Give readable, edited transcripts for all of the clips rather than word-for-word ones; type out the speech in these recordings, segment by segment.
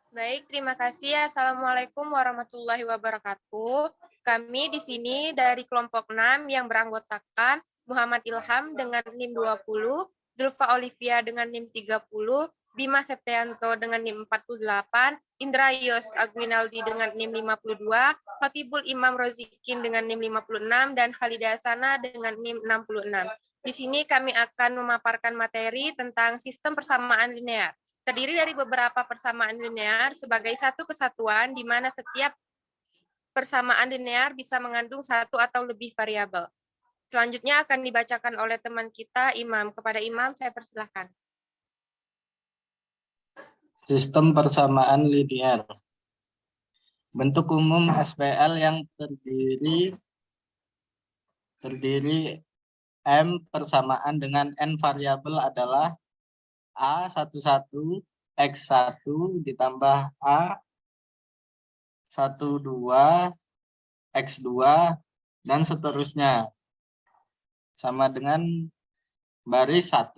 Baik, terima kasih. Assalamualaikum warahmatullahi wabarakatuh. Kami di sini dari kelompok 6 yang beranggotakan Muhammad Ilham dengan NIM 20, Zulfa Olivia dengan NIM 30, Bima Septianto dengan NIM 48, Indra Yos Agwinaldi dengan NIM 52, Hatibul Imam Rozikin dengan NIM 56, dan Khalida Hasana dengan NIM 66. Di sini kami akan memaparkan materi tentang sistem persamaan linear. Terdiri dari beberapa persamaan linear sebagai satu kesatuan di mana setiap persamaan linear bisa mengandung satu atau lebih variabel. Selanjutnya akan dibacakan oleh teman kita, Imam. Kepada Imam, saya persilahkan. Sistem persamaan linear. Bentuk umum SPL yang terdiri M persamaan dengan N variabel adalah A11 X1 ditambah A12 X2 dan seterusnya sama dengan baris 1.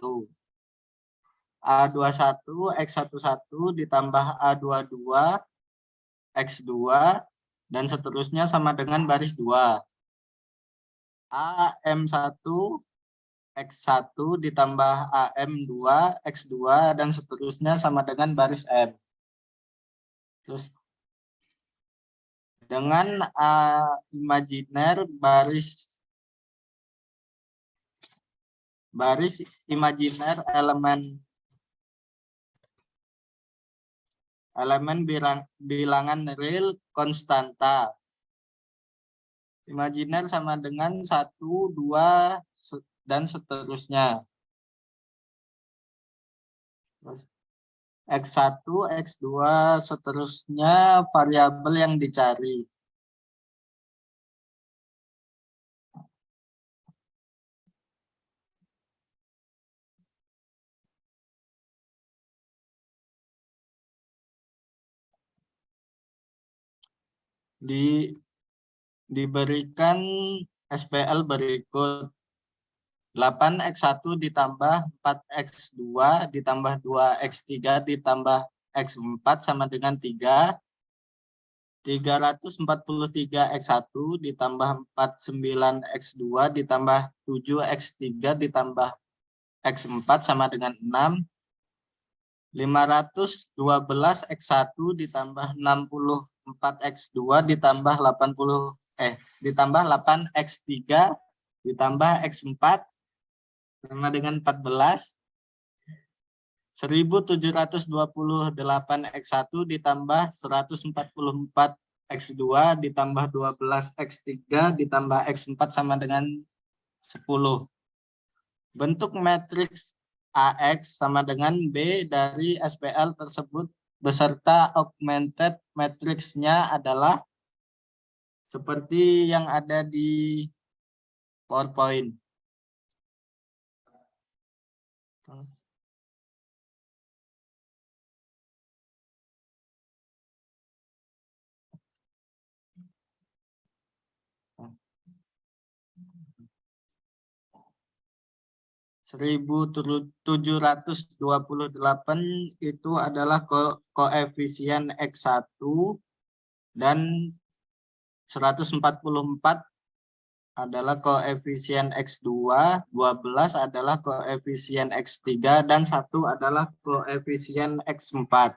A21 X11 ditambah A22 X2 dan seterusnya sama dengan baris 2. AM1 X1 ditambah AM2 X2 dan seterusnya sama dengan baris M. Terus dengan imajiner baris imajiner elemen bilangan real konstanta. Imajiner sama dengan 1, 2, dan seterusnya. X1, X2, seterusnya variabel yang dicari. Diberikan SPL berikut. 8X1 ditambah 4X2 ditambah 2X3 ditambah X4 sama dengan 3. 343X1 ditambah 49X2 ditambah 7X3 ditambah X4 sama dengan 6. 512X1 ditambah 64X2 ditambah 8X3 ditambah X4 sama dengan 14. 1728X1 ditambah 144X2 ditambah 12X3 ditambah X4 sama dengan 10. Bentuk matriks AX sama dengan B dari SPL tersebut beserta augmented matriksnya adalah seperti yang ada di PowerPoint. 1728 itu adalah koefisien X1 dan 144 adalah koefisien X2, 12 adalah koefisien X3 dan 1 adalah koefisien X4.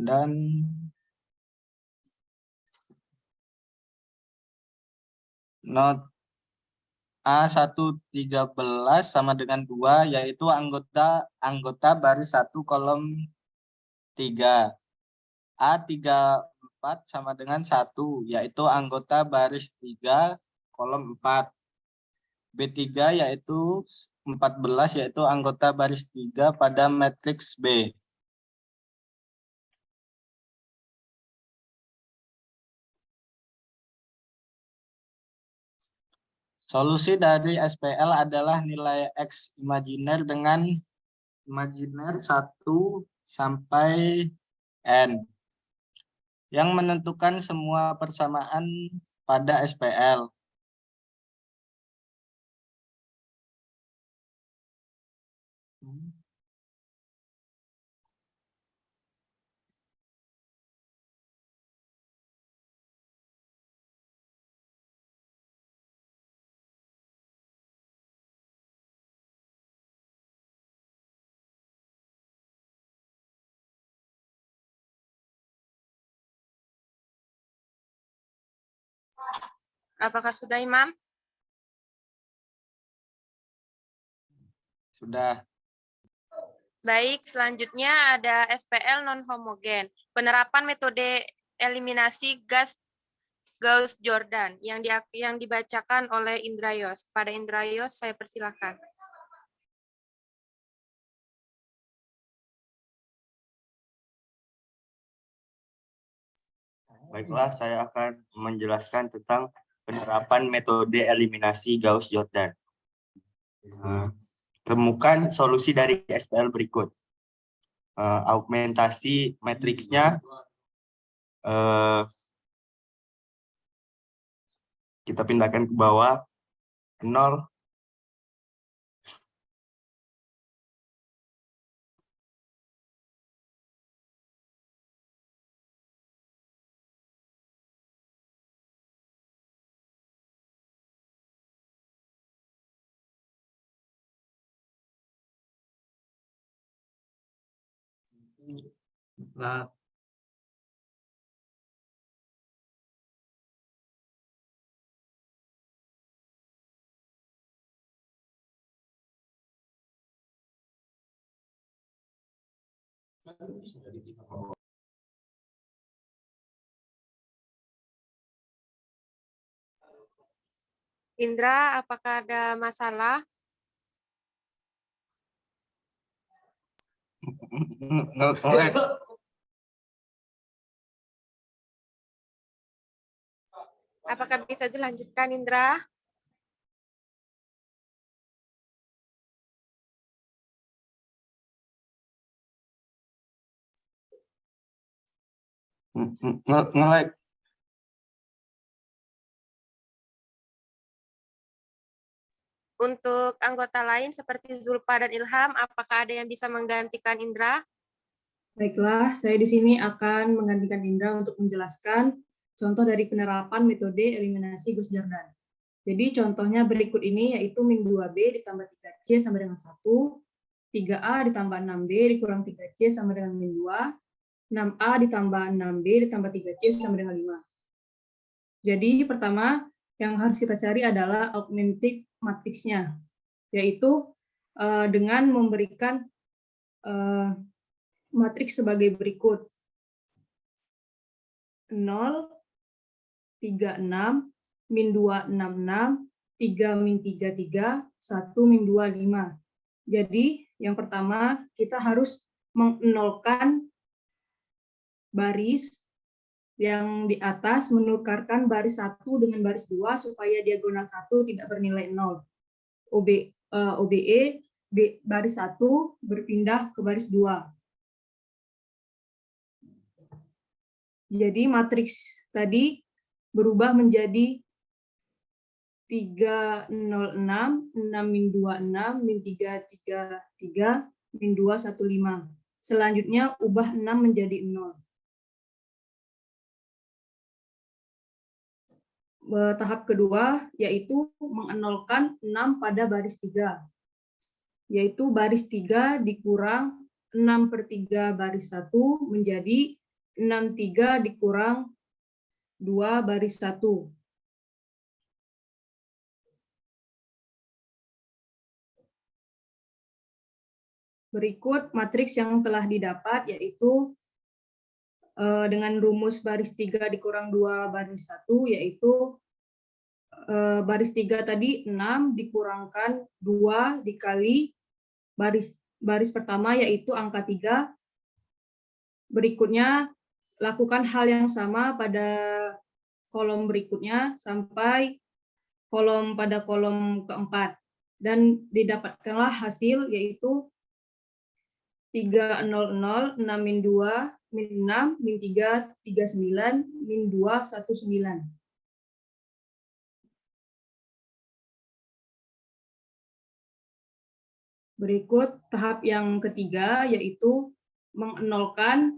Dan not A113 sama dengan 2 yaitu anggota baris 1 kolom 3. A34 sama dengan 1 yaitu anggota baris 3 kolom 4. B3 yaitu 14 yaitu anggota baris 3 pada matriks B. Solusi dari SPL adalah nilai X imajiner dengan imajiner 1 sampai N yang menentukan semua persamaan pada SPL. Apakah sudah, Imam? Sudah. Baik, selanjutnya ada SPL non-homogen. Penerapan metode eliminasi gas Gauss-Jordan yang dibacakan oleh Indrayos. Pada Indrayos, saya persilahkan. Baiklah, saya akan menjelaskan tentang penerapan metode eliminasi Gauss-Jordan. Temukan solusi dari SPL berikut. Augmentasi matriksnya kita pindahkan ke bawah 0. Nah, Indra, apakah ada masalah? Apakah bisa dilanjutkan, Indra? nge-lag. Untuk anggota lain seperti Zulfa dan Ilham, apakah ada yang bisa menggantikan Indra? Baiklah, saya di sini akan menggantikan Indra untuk menjelaskan contoh dari penerapan metode eliminasi Gauss-Jordan. Jadi contohnya berikut ini yaitu min 2B ditambah 3C sama dengan 1, 3A ditambah 6B dikurang 3C sama dengan min 2, 6A ditambah 6B ditambah 3C sama dengan 5. Jadi pertama yang harus kita cari adalah augmented matriksnya, yaitu dengan memberikan matriks sebagai berikut. 0, 36, min 2, 66, 3, min 3, 3, 1, min 2, 5. Jadi yang pertama kita harus menolkan baris yang di atas, menukarkan baris 1 dengan baris 2 supaya diagonal 1 tidak bernilai 0. OBE baris 1 berpindah ke baris 2. Jadi matriks tadi berubah menjadi 306, 6 min 26, min 3, 3, 3, min 2, 1, 5. Selanjutnya ubah 6 menjadi 0. Tahap kedua yaitu mengenolkan 6 pada baris 3. Yaitu baris 3 dikurang 6/3 baris 1 menjadi 63 dikurang 2 baris 1. Berikut matriks yang telah didapat yaitu dengan rumus baris 3 dikurang 2 baris 1 yaitu baris 3 tadi 6 dikurangkan 2 dikali baris pertama yaitu angka 3. Berikutnya lakukan hal yang sama pada kolom berikutnya sampai pada kolom keempat dan didapatkanlah hasil yaitu 300, 6 min 2, min 6, min 3, 39, min 2, 19. Berikut tahap yang ketiga yaitu mengenolkan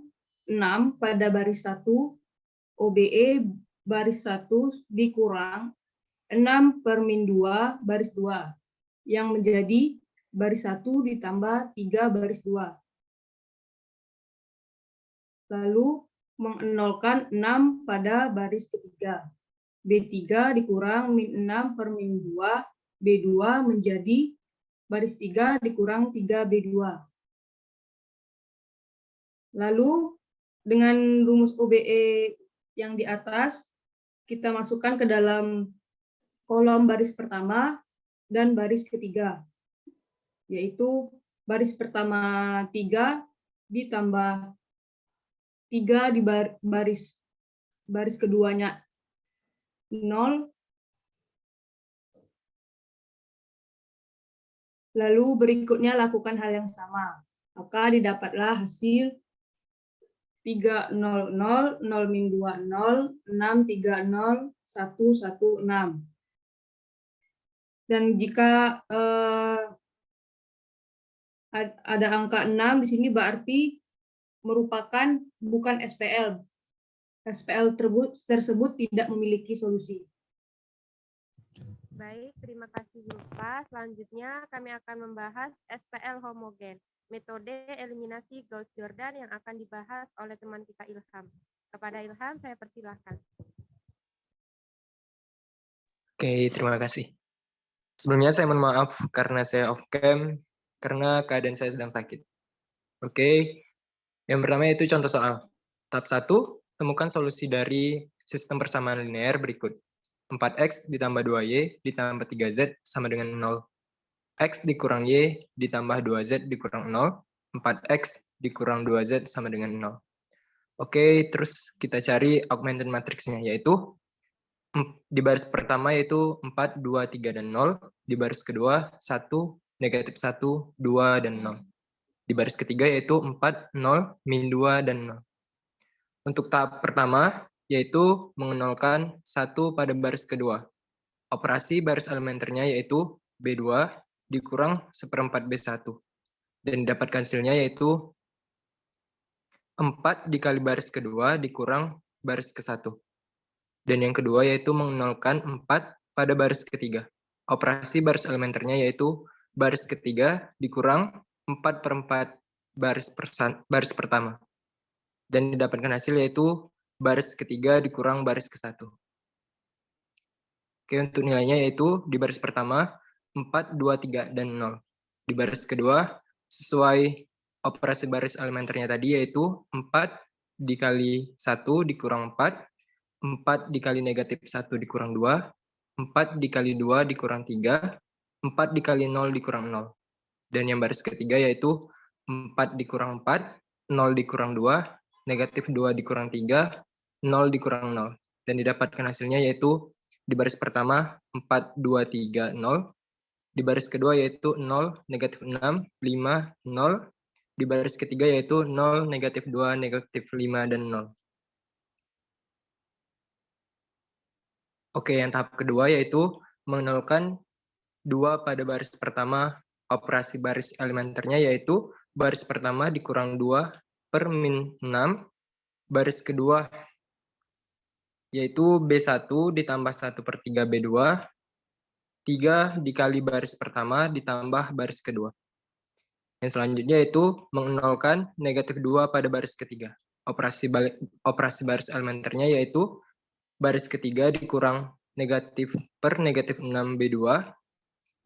6 pada baris 1, OBE baris 1 dikurang 6 per min 2 baris 2 yang menjadi baris 1 ditambah 3 baris 2. Lalu mengenolkan 6 pada baris ketiga. B3 dikurang min 6 per min 2, B2 menjadi baris 3 dikurang 3B2. Lalu dengan rumus OBE yang di atas, kita masukkan ke dalam kolom baris pertama dan baris ketiga, yaitu baris pertama 3 ditambah 3 di baris keduanya 0. Lalu berikutnya lakukan hal yang sama. Maka didapatlah hasil 300, 0 min 2, 0, 6, 30, 1, 1, 6. Dan jika ada angka 6 di sini berarti merupakan bukan SPL. SPL tersebut tidak memiliki solusi. Baik, terima kasih Zulfa. Selanjutnya kami akan membahas SPL homogen, metode eliminasi Gauss-Jordan yang akan dibahas oleh teman kita Ilham. Kepada Ilham, saya persilahkan. Oke, terima kasih. Sebelumnya saya mohon maaf karena saya off cam, karena keadaan saya sedang sakit. Oke, yang pertama yaitu contoh soal. Tahap 1, temukan solusi dari sistem persamaan linear berikut. 4x ditambah 2y ditambah 3z sama dengan 0. X dikurang y ditambah 2z dikurang 0. 4x dikurang 2z sama dengan 0. Oke, terus kita cari augmented matrixnya, yaitu di baris pertama yaitu 4, 2, 3, dan 0. Di baris kedua 1, negatif 1, 2, dan 0. Di baris ketiga yaitu 4, 0, min 2, dan 0. Untuk tahap pertama yaitu mengenolkan 1 pada baris kedua. Operasi baris elementernya yaitu B2 dikurang 1/4 B1. Dan didapatkan hasilnya yaitu 4 dikali baris kedua dikurang baris ke-1. Dan yang kedua yaitu mengenolkan 4 pada baris ketiga. Operasi baris elementernya yaitu baris ketiga dikurang 4/4 baris pertama. Dan didapatkan hasil yaitu baris ketiga dikurang baris ke-1. Oke, untuk nilainya yaitu di baris pertama 4, 2, 3, dan 0. Di baris kedua sesuai operasi baris elementernya tadi yaitu 4 dikali 1 dikurang 4, 4 dikali negatif 1 dikurang 2, 4 dikali 2 dikurang 3, 4 dikali 0 dikurang 0. Dan yang baris ketiga yaitu 4 dikurang 4, 0 dikurang 2, negatif 2 dikurang 3, 0 dikurang 0. Dan didapatkan hasilnya yaitu di baris pertama 4, 2, 3, 0. Di baris kedua yaitu 0, negatif 6, 5, 0. Di baris ketiga yaitu 0, negatif 2, negatif 5, dan 0. Oke, yang tahap kedua yaitu mengenolkan 2 pada baris pertama. Operasi baris elementernya yaitu baris pertama dikurang 2 per min 6. Baris kedua yaitu B1 ditambah 1/3 B2. 3 dikali baris pertama ditambah baris kedua. Yang selanjutnya yaitu mengenolkan negatif 2 pada baris ketiga. Operasi baris elementernya yaitu baris ketiga dikurang negatif per negatif 6 B2.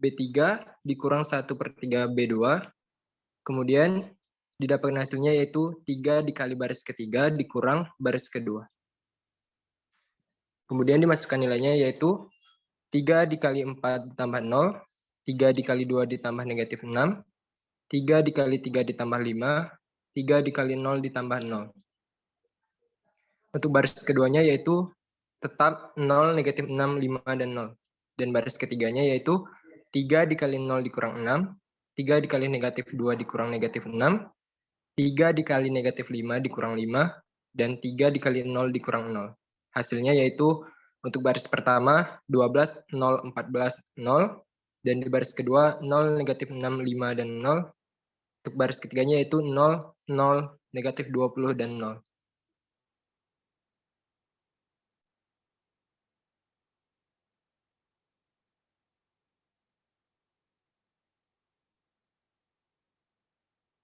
B3 dikurang 1/3 B2. Kemudian didapatkan hasilnya yaitu 3 dikali baris ketiga dikurang baris kedua. Kemudian dimasukkan nilainya yaitu 3 dikali 4 ditambah 0, 3 dikali 2 ditambah negatif 6, 3 dikali 3 ditambah 5, 3 dikali 0 ditambah 0. Untuk baris keduanya yaitu tetap 0, negatif 6, 5, dan 0. Dan baris ketiganya yaitu 3 dikali 0 dikurang 6, 3 dikali negatif 2 dikurang negatif 6, 3 dikali negatif 5 dikurang 5, dan 3 dikali 0 dikurang 0. Hasilnya yaitu untuk baris pertama 12, 0, 14, 0. Dan di baris kedua 0, negatif 6, 5, dan 0. Untuk baris ketiganya yaitu 0, 0, negatif 20, dan 0.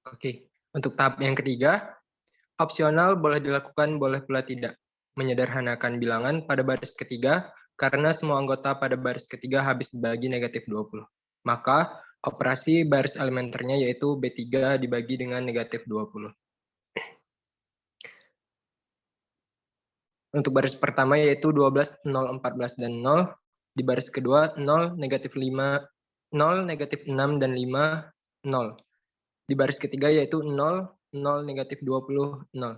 Oke, untuk tahap yang ketiga, opsional boleh dilakukan, boleh pula tidak. Menyederhanakan bilangan pada baris ketiga karena semua anggota pada baris ketiga habis dibagi negatif 20. Maka operasi baris elementernya yaitu B3 dibagi dengan negatif 20. Untuk baris pertama yaitu 12, 0, 14, dan 0. Di baris kedua 0, negatif 5, 0, negatif 6, dan 5, 0. Di baris ketiga yaitu 0, 0, negatif 20, 0.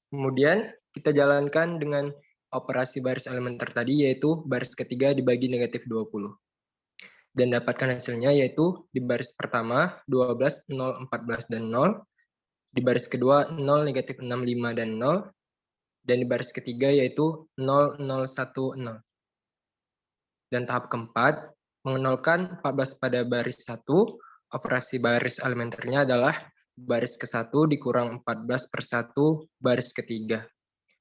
Kemudian kita jalankan dengan operasi baris elementer tadi yaitu baris ketiga dibagi negatif 20. Dan dapatkan hasilnya yaitu di baris pertama 12, 0, 14, dan 0. Di baris kedua 0, negatif 6, 5, dan 0. Dan di baris ketiga yaitu 0, 0, 1, 0. Dan tahap keempat, mengenolkan 14 pada baris 1, operasi baris elementernya adalah baris ke-1 dikurang 14 per 1 baris ketiga.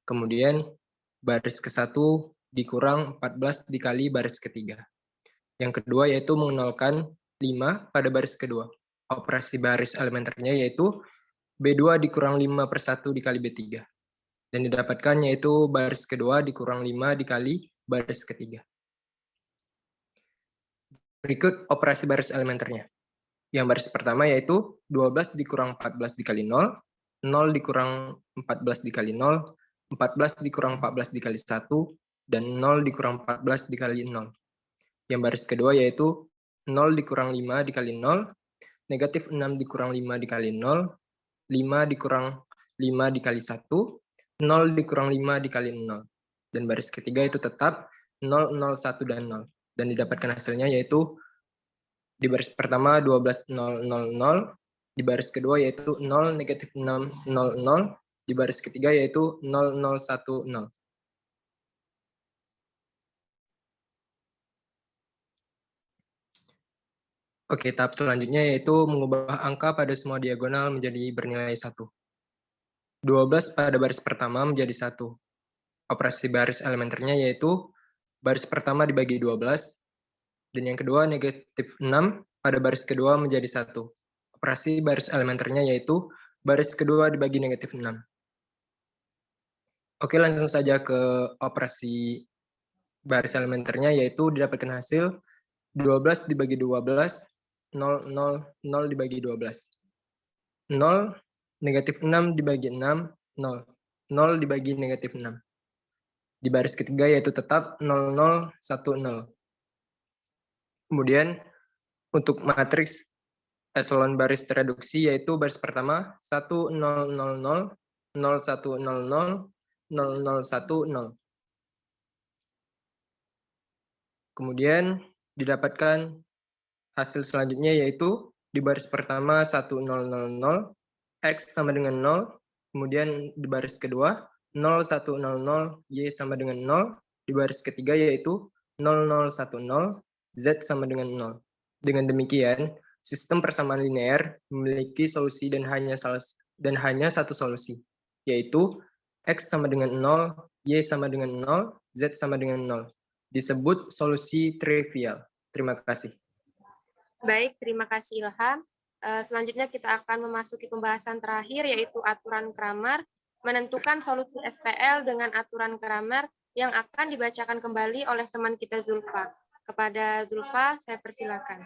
Kemudian baris ke-1 dikurang 14 dikali baris ketiga. Yang kedua yaitu mengenolkan 5 pada baris kedua. Operasi baris elementernya yaitu B2 dikurang 5 per 1 dikali B3. Dan didapatkan yaitu baris kedua dikurang 5 dikali baris ketiga. Berikut operasi baris elementernya. Yang baris pertama yaitu 12 dikurang 14 dikali 0, 0 dikurang 14 dikali 0, 14 dikurang 14 dikali 1, dan 0 dikurang 14 dikali 0. Yang baris kedua yaitu 0 dikurang 5 dikali 0, negatif 6 dikurang 5 dikali 0, 5 dikurang 5 dikali 1, 0 dikurang 5 dikali 0. Dan baris ketiga itu tetap 0, 0, 1, dan 0. Dan didapatkan hasilnya yaitu di baris pertama 12, 0, 0, 0. Di baris kedua yaitu 0, negatif 6, 0, 0. Di baris ketiga yaitu 0, 0, 1, 0. Oke, tahap selanjutnya yaitu mengubah angka pada semua diagonal menjadi bernilai 1. 12 pada baris pertama menjadi 1. Operasi baris elementernya yaitu baris pertama dibagi 12, dan yang kedua negatif 6 pada baris kedua menjadi 1. Operasi baris elementernya yaitu baris kedua dibagi negatif 6. Oke, langsung saja ke operasi baris elementernya yaitu didapatkan hasil 12 dibagi 12, 0, 0, 0 dibagi 12. 0, negatif 6 dibagi 6, 0. 0 dibagi negatif 6. Di baris ketiga yaitu tetap 0, 0, 1, 0. Kemudian untuk matriks eselon baris tereduksi yaitu baris pertama 1, 0, 0, 0, 0, 1, 0, 0, 0, 0, 1, 0. Kemudian didapatkan hasil selanjutnya yaitu di baris pertama 1, 0, 0, 0, X sama dengan 0. Kemudian di baris kedua 0, 1, 0, 0, Y sama dengan 0. Di baris ketiga yaitu 0, 0, 1, 0, Z sama dengan 0. Dengan demikian, sistem persamaan linear memiliki solusi dan hanya satu solusi, yaitu X sama dengan 0, Y sama dengan 0, Z sama dengan 0. Disebut solusi trivial. Terima kasih. Baik, terima kasih Ilham. Selanjutnya kita akan memasuki pembahasan terakhir yaitu aturan Kramer, menentukan solusi SPL dengan aturan Kramer yang akan dibacakan kembali oleh teman kita Zulfa. Kepada Zulfa, saya persilakan.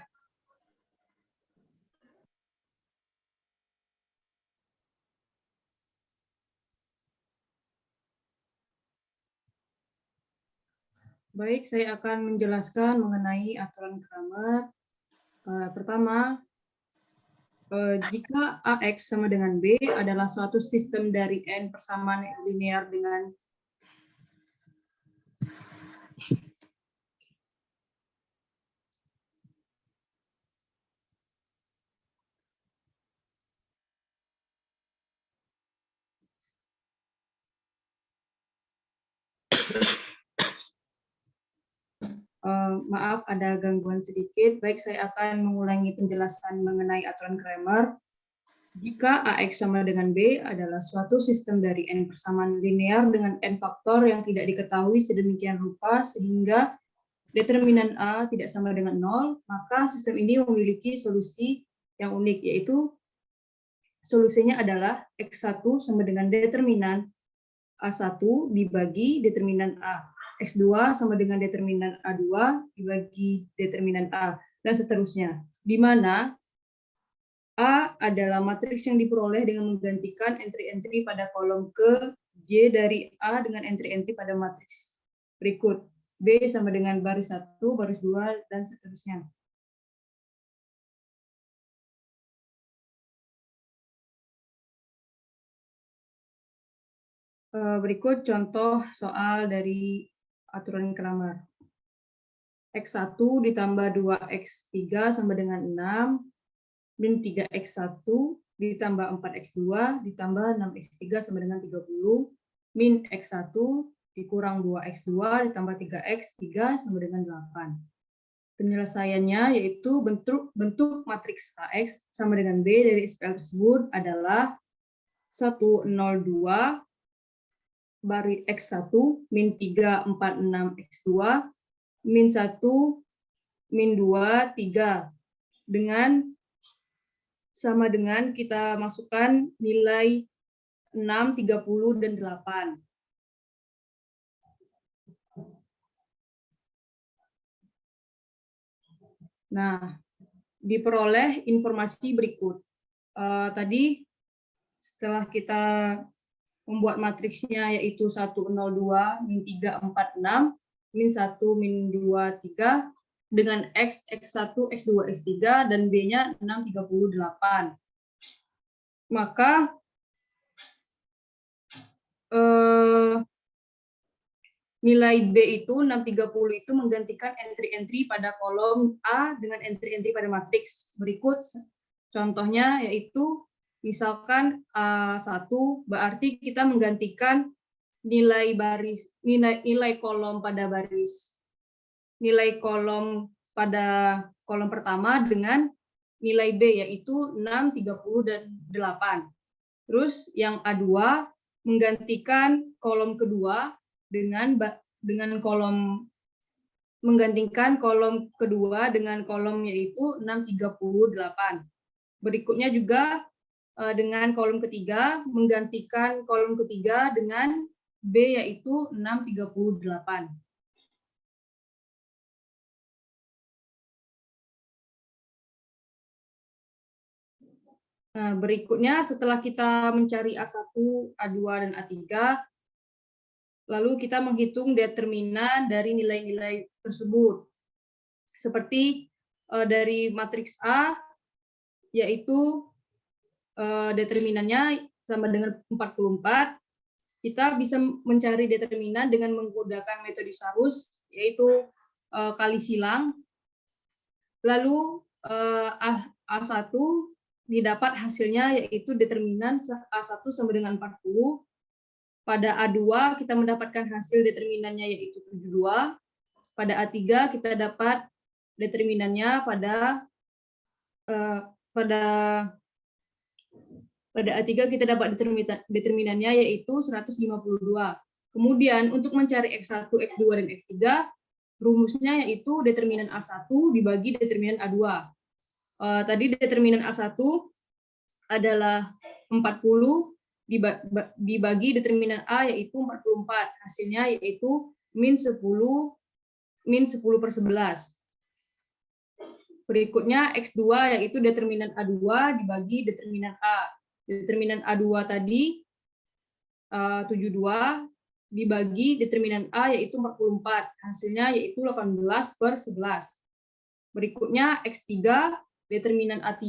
Baik, saya akan menjelaskan mengenai aturan Kramer. Pertama, jika AX sama dengan B adalah suatu sistem dari N persamaan linear dengan maaf, ada gangguan sedikit. Baik, saya akan mengulangi penjelasan mengenai aturan Kramer. Jika AX sama dengan B adalah suatu sistem dari N persamaan linear dengan N faktor yang tidak diketahui sedemikian rupa sehingga determinan A tidak sama dengan 0, maka sistem ini memiliki solusi yang unik, yaitu solusinya adalah X1 sama dengan determinan A1 dibagi determinan A. X2 sama dengan determinan A2 dibagi determinan A, dan seterusnya. Di mana A adalah matriks yang diperoleh dengan menggantikan entry-entry pada kolom ke J dari A dengan entry-entry pada matriks berikut. B sama dengan baris 1, baris 2, dan seterusnya. Berikut contoh soal dari aturan Kramer. X1 ditambah 2X3 sama dengan 6, min 3X1 ditambah 4X2 ditambah 6X3 sama dengan 30, min X1 dikurang 2X2 ditambah 3X3 sama dengan 8. Penyelesaiannya yaitu bentuk matriks AX sama dengan B dari SPL tersebut adalah 102 baris X1 min 3, 4, 6 X2 min 1 min 2, 3 dengan sama dengan kita masukkan nilai 6, 30, dan 8. Nah, diperoleh informasi berikut. Tadi setelah kita membuat matriksnya yaitu 102, min 3, 4, 6, min 1, min 2, 3, dengan X, X1, X2, X3, dan B-nya 6, 38. Maka nilai B itu 630 itu menggantikan entry-entry pada kolom A dengan entry-entry pada matriks. Berikut contohnya yaitu misalkan A1 berarti kita menggantikan nilai kolom pada baris nilai kolom pada kolom pertama dengan nilai B yaitu 6, 30, dan 8. Terus yang A2 menggantikan kolom kedua dengan kolom yaitu 6, 38. Berikutnya juga dengan kolom ketiga menggantikan kolom ketiga dengan B yaitu 6, 38. Nah, berikutnya setelah kita mencari A1, A2, dan A3, lalu kita menghitung determinan dari nilai-nilai tersebut. Seperti dari matriks A, yaitu determinannya sama dengan 44, kita bisa mencari determinan dengan menggunakan metode Sarus, yaitu kali silang. Lalu A1 didapat hasilnya yaitu determinan A1 sama dengan 40. Pada A2 kita mendapatkan hasil determinannya yaitu 72. Pada A3 kita dapat determinannya pada A3 kita dapat determinannya yaitu 152. Kemudian untuk mencari X1, X2, dan X3, rumusnya yaitu determinan A1 dibagi determinan A2. Tadi determinan A1 adalah 40 dibagi determinan A yaitu 44. Hasilnya yaitu min 10 per 11. Berikutnya X2 yaitu determinan A2 dibagi determinan A. Determinan A2 tadi 72 dibagi determinan A yaitu 44. Hasilnya yaitu 18 per 11. Berikutnya X3 determinan A3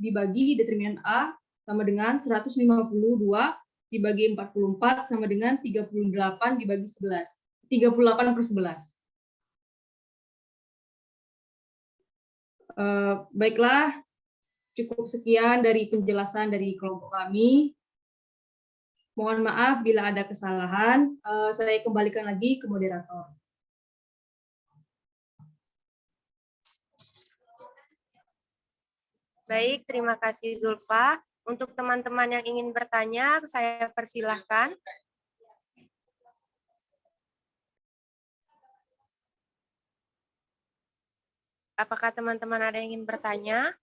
dibagi determinan A sama dengan 152 dibagi 44 sama dengan 38 dibagi 11. 38 per 11. Baiklah, cukup sekian dari penjelasan dari kelompok kami. Mohon maaf bila ada kesalahan. Saya kembalikan lagi ke moderator. Baik, terima kasih Zulfa. Untuk teman-teman yang ingin bertanya, saya persilahkan. Apakah teman-teman ada yang ingin bertanya?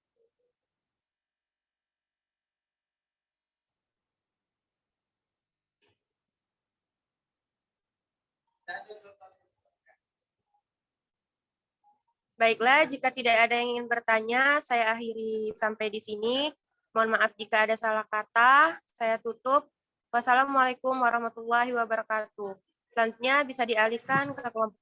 Baiklah, jika tidak ada yang ingin bertanya, saya akhiri sampai di sini. Mohon maaf jika ada salah kata. Saya tutup. Wassalamualaikum warahmatullahi wabarakatuh. Selanjutnya bisa dialihkan ke kelompok